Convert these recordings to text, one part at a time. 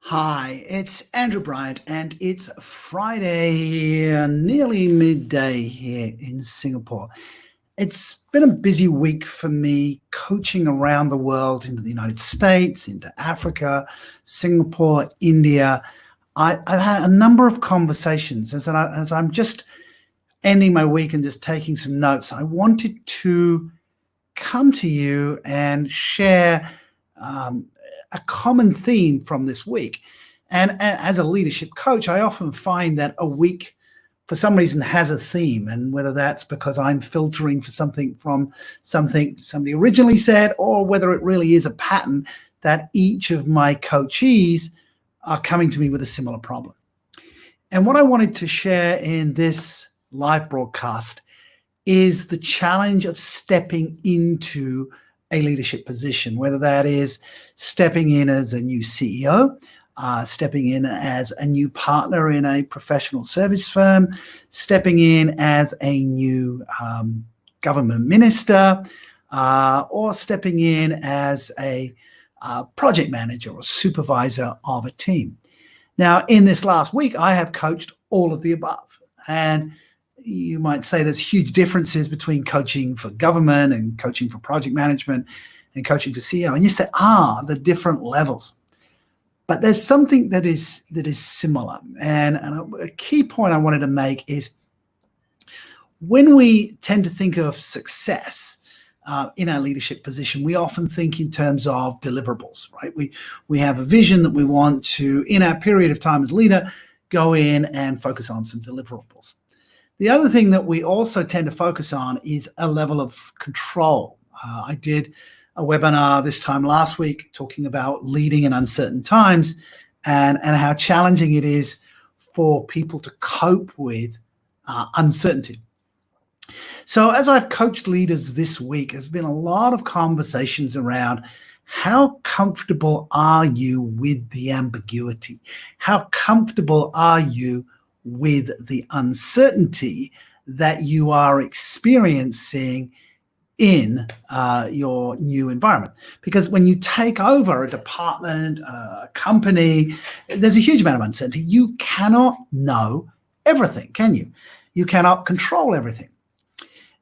Hi, it's Andrew Bryant, and it's Friday, nearly midday here in Singapore. It's been a busy week for me coaching around the world into the United States, into Africa, Singapore, India. I've had a number of conversations as I'm just ending my week and just taking some notes. I wanted to come to you and share um, a common theme from this week. And as a leadership coach, I often find that a week, for some reason, has a theme. And whether that's because I'm filtering for something from something somebody originally said, or whether it really is a pattern that each of my coachees are coming to me with a similar problem. And what I wanted to share in this live broadcast is the challenge of stepping into a leadership position, whether that is stepping in as a new CEO, stepping in as a new partner in a professional service firm, stepping in as a new government minister, or stepping in as a project manager or supervisor of a team. Now, in this last week, I have coached all of the above. And you might say there's huge differences between coaching for government and coaching for project management and coaching for CEO. And yes, there are the different levels. But there's something that is similar. And a key point I wanted to make is when we tend to think of success in our leadership position, we often think in terms of deliverables, right? We have a vision that we want to, in our period of time as leader, go in and focus on some deliverables. The other thing that we also tend to focus on is a level of control. I did a webinar this time last week talking about leading in uncertain times and how challenging it is for people to cope with uncertainty. So as I've coached leaders this week, there's been a lot of conversations around how comfortable are you with the ambiguity? How comfortable are you with the uncertainty that you are experiencing in your new environment? Because when you take over a department, a company, there's a huge amount of uncertainty. You cannot know everything, can you? You cannot control everything.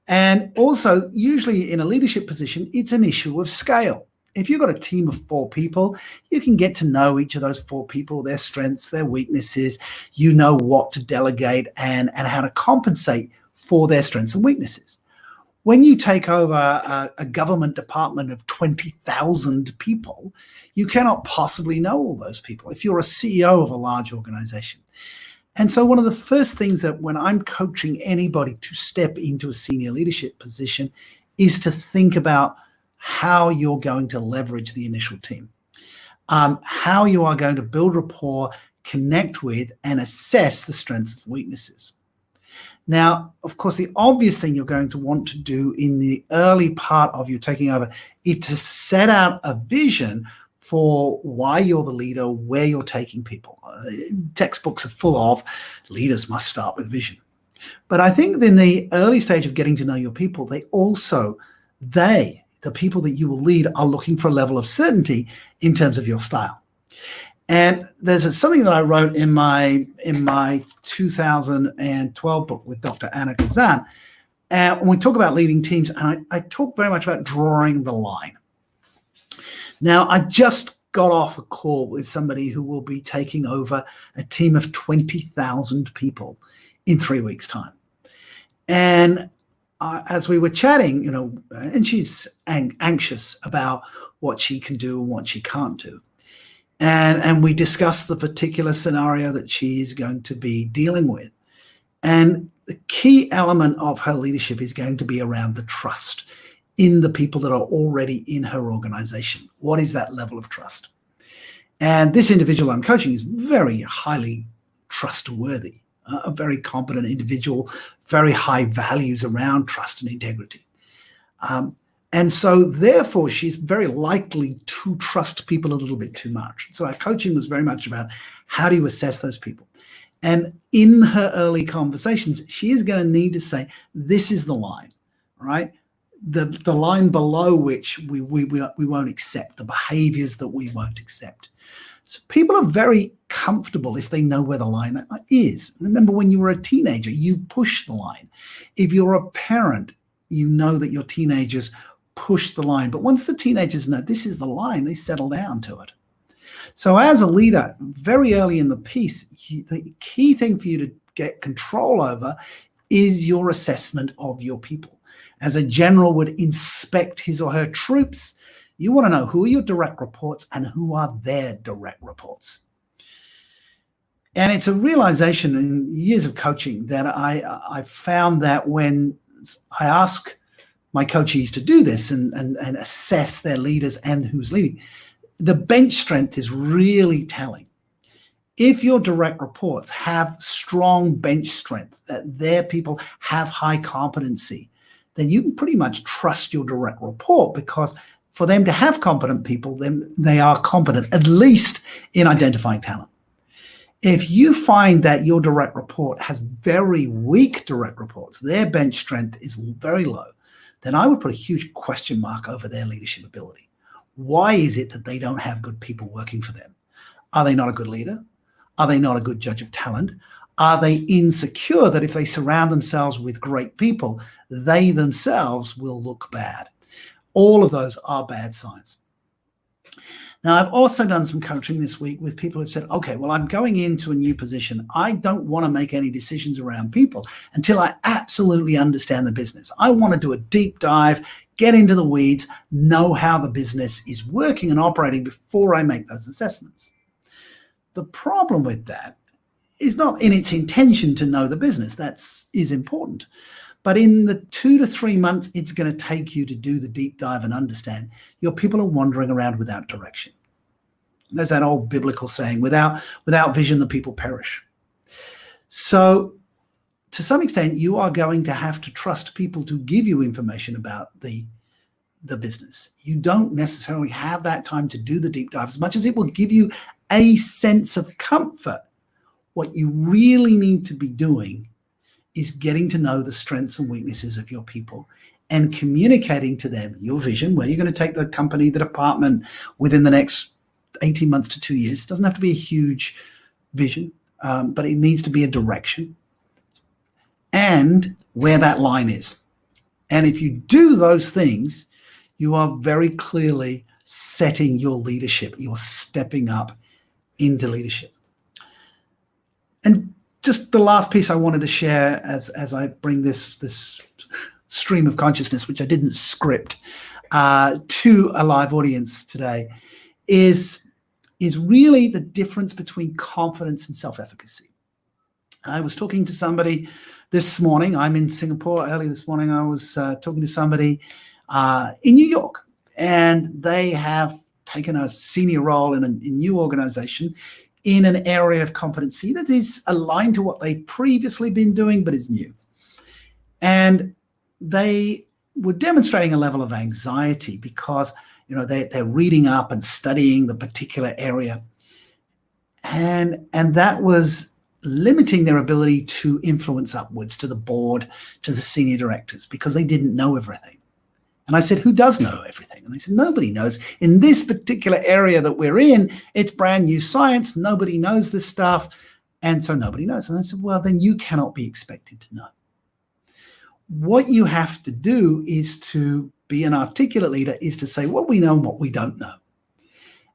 And also, usually in a leadership position, it's an issue of scale. If you've got a team of 4 people, you can get to know each of those 4 people, their strengths, their weaknesses. You know what to delegate and how to compensate for their strengths and weaknesses. When you take over a government department of 20,000 people, you cannot possibly know all those people if you're a CEO of a large organization. And so one of the first things that when I'm coaching anybody to step into a senior leadership position is to think about how you're going to leverage the initial team, how you are going to build rapport, connect with, and assess the strengths and weaknesses. Now, of course, the obvious thing you're going to want to do in the early part of your taking over is to set out a vision for why you're the leader, where you're taking people. Textbooks are full of leaders must start with vision. But I think in the early stage of getting to know your people, the people that you will lead, are looking for a level of certainty in terms of your style. And there's something that I wrote in my 2012 book with Dr. Anna Kazan. And when we talk about leading teams, and I talk very much about drawing the line. Now, I just got off a call with somebody who will be taking over a team of 20,000 people in 3 weeks' time. And as we were chatting, and she's anxious about what she can do and what she can't do. And we discussed the particular scenario that she is going to be dealing with. And the key element of her leadership is going to be around the trust in the people that are already in her organization. What is that level of trust? And this individual I'm coaching is very highly trustworthy, a very competent individual, very high values around trust and integrity. And so therefore, she's very likely to trust people a little bit too much. So our coaching was very much about how do you assess those people? And in her early conversations, she is going to need to say, this is the line, right? The line below which we won't accept, the behaviors that we won't accept. So people are very comfortable if they know where the line is. Remember, when you were a teenager, you push the line. If you're a parent, you know that your teenagers push the line. But once the teenagers know this is the line, they settle down to it. So as a leader, very early in the piece, the key thing for you to get control over is your assessment of your people. As a general would inspect his or her troops, you want to know who are your direct reports and who are their direct reports. And it's a realization in years of coaching that I found that when I ask my coachees to do this and assess their leaders and who's leading, the bench strength is really telling. If your direct reports have strong bench strength, that their people have high competency, then you can pretty much trust your direct report, because for them to have competent people, then they are competent, at least in identifying talent. If you find that your direct report has very weak direct reports, their bench strength is very low, then I would put a huge question mark over their leadership ability. Why is it that they don't have good people working for them? Are they not a good leader? Are they not a good judge of talent? Are they insecure that if they surround themselves with great people, they themselves will look bad? All of those are bad signs. Now, I've also done some coaching this week with people who've said, okay, well, I'm going into a new position. I don't want to make any decisions around people until I absolutely understand the business. I want to do a deep dive, get into the weeds, know how the business is working and operating before I make those assessments. The problem with that is not in its intention to know the business. That is important. But in the 2 to 3 months it's going to take you to do the deep dive and understand, your people are wandering around without direction. There's that old biblical saying, without vision, the people perish. So to some extent, you are going to have to trust people to give you information about the business. You don't necessarily have that time to do the deep dive, as much as it will give you a sense of comfort. What you really need to be doing is getting to know the strengths and weaknesses of your people and communicating to them your vision, where you're going to take the company, the department within the next 18 months to 2 years. It doesn't have to be a huge vision, but it needs to be a direction and where that line is. And if you do those things, you are very clearly setting your leadership. You're stepping up into leadership. And just the last piece I wanted to share as I bring this stream of consciousness, which I didn't script, to a live audience today, is really the difference between confidence and self-efficacy. I was talking to somebody this morning. I'm in Singapore. Early this morning, I was talking to somebody in New York, and they have taken a senior role in a new organization in an area of competency that is aligned to what they've previously been doing, but is new. And they were demonstrating a level of anxiety because they're reading up and studying the particular area, and that was limiting their ability to influence upwards to the board, to the senior directors, because they didn't know everything. And I said, who does know everything? And they said, nobody knows. In this particular area that we're in, it's brand new science. Nobody knows this stuff. And so nobody knows. And I said, well, then you cannot be expected to know. What you have to do is to be an articulate leader, is to say what we know and what we don't know.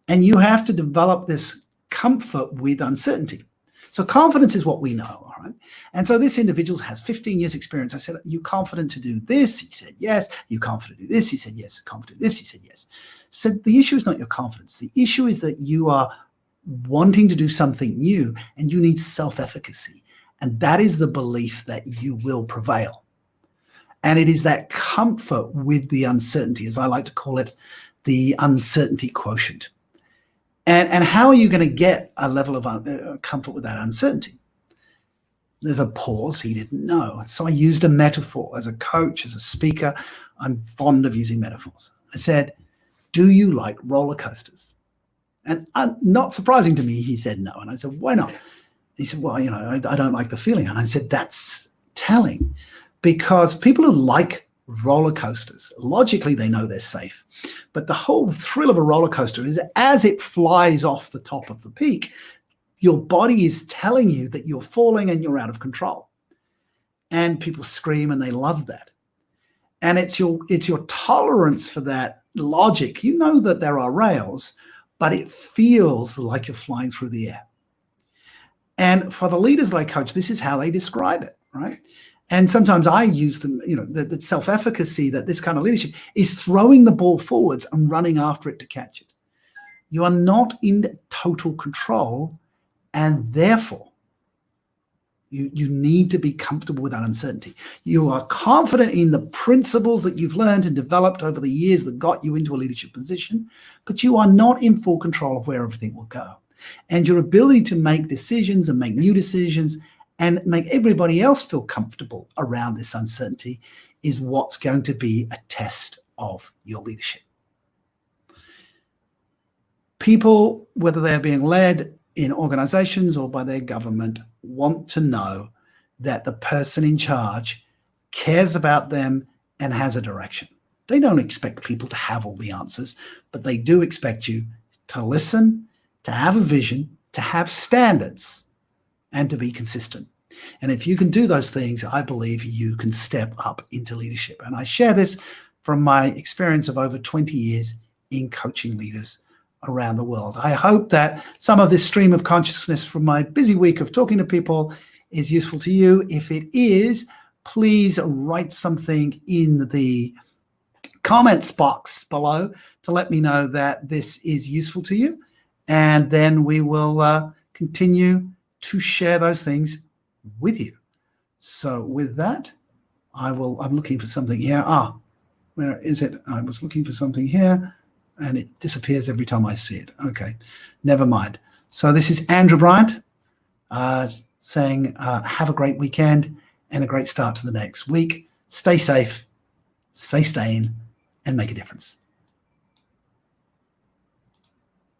And you have to develop this comfort with uncertainty. So confidence is what we know, all right? And so this individual has 15 years experience. I said, are you confident to do this? He said, yes. Are you confident to do this? He said, yes. Confident to do this? He said, yes. So the issue is not your confidence. The issue is that you are wanting to do something new and you need self-efficacy. And that is the belief that you will prevail. And it is that comfort with the uncertainty, as I like to call it, the uncertainty quotient. And how are you going to get a level of comfort with that uncertainty? There's a pause. He didn't know. So I used a metaphor. As a coach, as a speaker, I'm fond of using metaphors. I said, do you like roller coasters? And not surprising to me, he said no. And I said, why not? He said, well, I don't like the feeling. And I said, that's telling, because people who like roller coasters. Logically, they know they're safe. But the whole thrill of a roller coaster is as it flies off the top of the peak, your body is telling you that you're falling and you're out of control. And people scream and they love that. And it's your tolerance for that logic. You know that there are rails, but it feels like you're flying through the air. And for the leaders I coach, this is how they describe it, right? And sometimes I use them, that self-efficacy, that this kind of leadership is throwing the ball forwards and running after it to catch it. You are not in total control, and therefore you need to be comfortable with that uncertainty. You are confident in the principles that you've learned and developed over the years that got you into a leadership position, but you are not in full control of where everything will go. And your ability to make decisions and make new decisions and make everybody else feel comfortable around this uncertainty is what's going to be a test of your leadership. People, whether they're being led in organizations or by their government, want to know that the person in charge cares about them and has a direction. They don't expect people to have all the answers, but they do expect you to listen, to have a vision, to have standards, and to be consistent. And if you can do those things, I believe you can step up into leadership. And I share this from my experience of over 20 years in coaching leaders around the world. I hope that some of this stream of consciousness from my busy week of talking to people is useful to you. If it is, please write something in the comments box below to let me know that this is useful to you. And then we will continue to share those things with you. So with that, I'm looking for something here. Where is it? I was looking for something here and it disappears every time I see it. Okay, never mind. So this is Andrew Bryant saying, have a great weekend and a great start to the next week. Stay safe, stay sane, and make a difference.